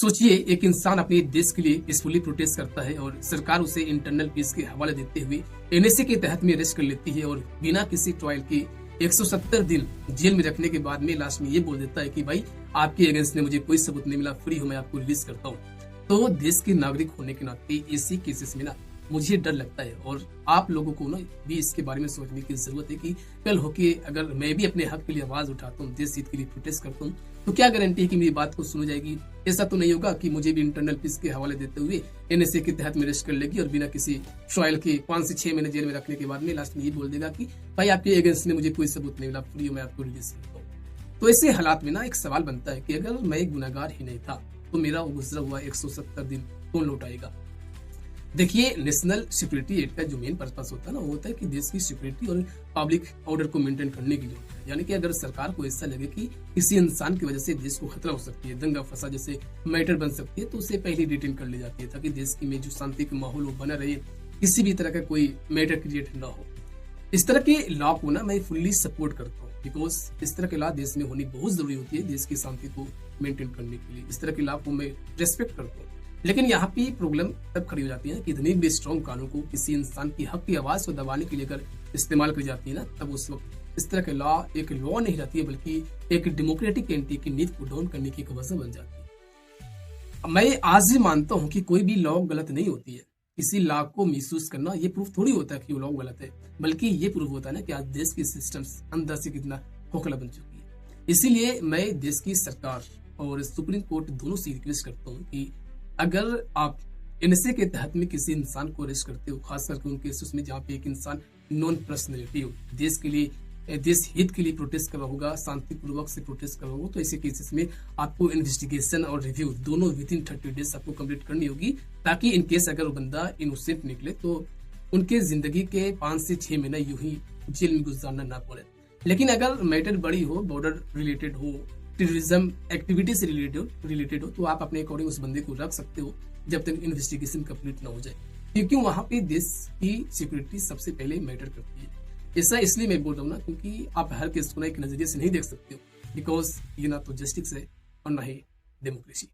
सोचिए, एक इंसान अपने देश के लिए पीसफुली प्रोटेस्ट करता है और सरकार उसे इंटरनल पीस के हवाले देते हुए एनएसए के तहत में अरेस्ट कर लेती है और बिना किसी ट्रायल के 170 दिन जेल में रखने के बाद में लास्ट में ये बोल देता है कि भाई आपके अगेंस्ट में मुझे कोई सबूत नहीं मिला, फ्री हो, मैं आपको रिलीज करता हूँ। तो देश के नागरिक होने के नाते ऐसी केसेस में ना मुझे डर लगता है और आप लोगों को ना भी इसके बारे में सोचने की जरूरत है कि कल होके अगर मैं भी अपने हक के लिए आवाज उठाता हूँ, देश हित के लिए प्रोटेस्ट करता हूँ, तो क्या गारंटी है कि मेरी बात को सुनी जाएगी। ऐसा तो नहीं होगा कि मुझे भी इंटरनल पीस के हवाले देते हुए एनएसए के तहत में अरेस्ट कर लेगी और बिना किसी ट्रायल के 5 से 6 महीने जेल में रखने के बाद में लास्ट में ये बोल देगा कि भाई आपके अगेंस्ट में मुझे कोई सबूत नहीं मिला, फ्री हो, मैं आपको रिलीज करता हूँ। तो ऐसे हालात में ना एक सवाल बनता है कि अगर मैं एक गुनाहगार ही नहीं था तो मेरा गुजरा हुआ 170 दिन कौन लौटाएगा। देखिए, नेशनल सिक्योरिटी एक्ट का जो मेन पर्पस होता है ना, वो होता है कि देश की सिक्योरिटी और पब्लिक ऑर्डर को मेंटेन करने के लिए होता है। यानी कि अगर सरकार को ऐसा लगे कि किसी इंसान की वजह से देश को खतरा हो सकती है, दंगा फसाद जैसे मैटर बन सकती है, तो उसे पहले डिटेन कर ली जाती है ताकि देश की में जो शांति का माहौल वो बना रहे, किसी भी तरह का कोई मैटर क्रिएट ना हो। इस तरह के लॉ को ना मैं फुल्ली सपोर्ट करता हूँ, बिकॉज इस तरह के लॉ देश में होनी बहुत जरूरी होती है देश की शांति को मेंटेन करने के लिए। इस तरह के लॉ को मैं रेस्पेक्ट करता हूँ। लेकिन यहाँ पे प्रॉब्लम तब खड़ी हो जाती है कि इतनी भी स्ट्रॉन्ग कानून को किसी इंसान की हक की आवाज को दबाने के लिए अगर इस्तेमाल करी जाती है ना, तब उस वक्त इस तरह के लॉ एक लॉ नहीं रहती है, बल्कि एक डेमोक्रेटिक एंटी की नीति को डाउन करने की वजह बन जाती है। मैं आज भी मानता हूँ कि कोई भी लॉ गलत नहीं होती है। किसी लॉ को मिसयूज करना ये प्रूफ थोड़ी होता है कि वो लॉ गलत है, बल्कि ये प्रूफ होता है ना कि आज देश की सिस्टम्स अंदर से कितना खोखला बन चुकी है। इसीलिए मैं देश की सरकार और सुप्रीम कोर्ट दोनों से रिक्वेस्ट करता हूँ कि अगर आप एनएसए के तहत में किसी इंसान को अरेस्ट करते हो, खास करके उन केसेस में जहाँ पे एक इंसान नॉन पर्सनैलिटी हो, देश के लिए, देश हित के लिए प्रोटेस्ट कर रहा होगा, शांतिपूर्वक से प्रोटेस्ट कर रहा होगा, तो ऐसे केसेस में आपको इन्वेस्टिगेशन और रिव्यू दोनों विदिन 30 डेज आपको कंप्लीट करनी होगी, ताकि इन केस अगर वो बंदा इनोसेंट निकले तो उनके जिंदगी के 5 से 6 महीने यूं ही जेल में गुजारना ना पड़े। लेकिन अगर मैटर बड़ी हो, बॉर्डर रिलेटेड हो, टेररिज्म एक्टिविटी से रिलेटेड हो, तो आप अपने अकॉर्डिंग उस बंदे को रख सकते हो जब तक इन्वेस्टिगेशन कंप्लीट ना हो जाए, क्योंकि वहां पे देश की सिक्योरिटी सबसे पहले मैटर करती है। ऐसा इसलिए मैं बोल रहा हूँ ना, क्योंकि आप हर केस को ना एक नजरिए से नहीं देख सकते हो, बिकॉज ये ना तो जस्टिस है और ना ही डेमोक्रेसी।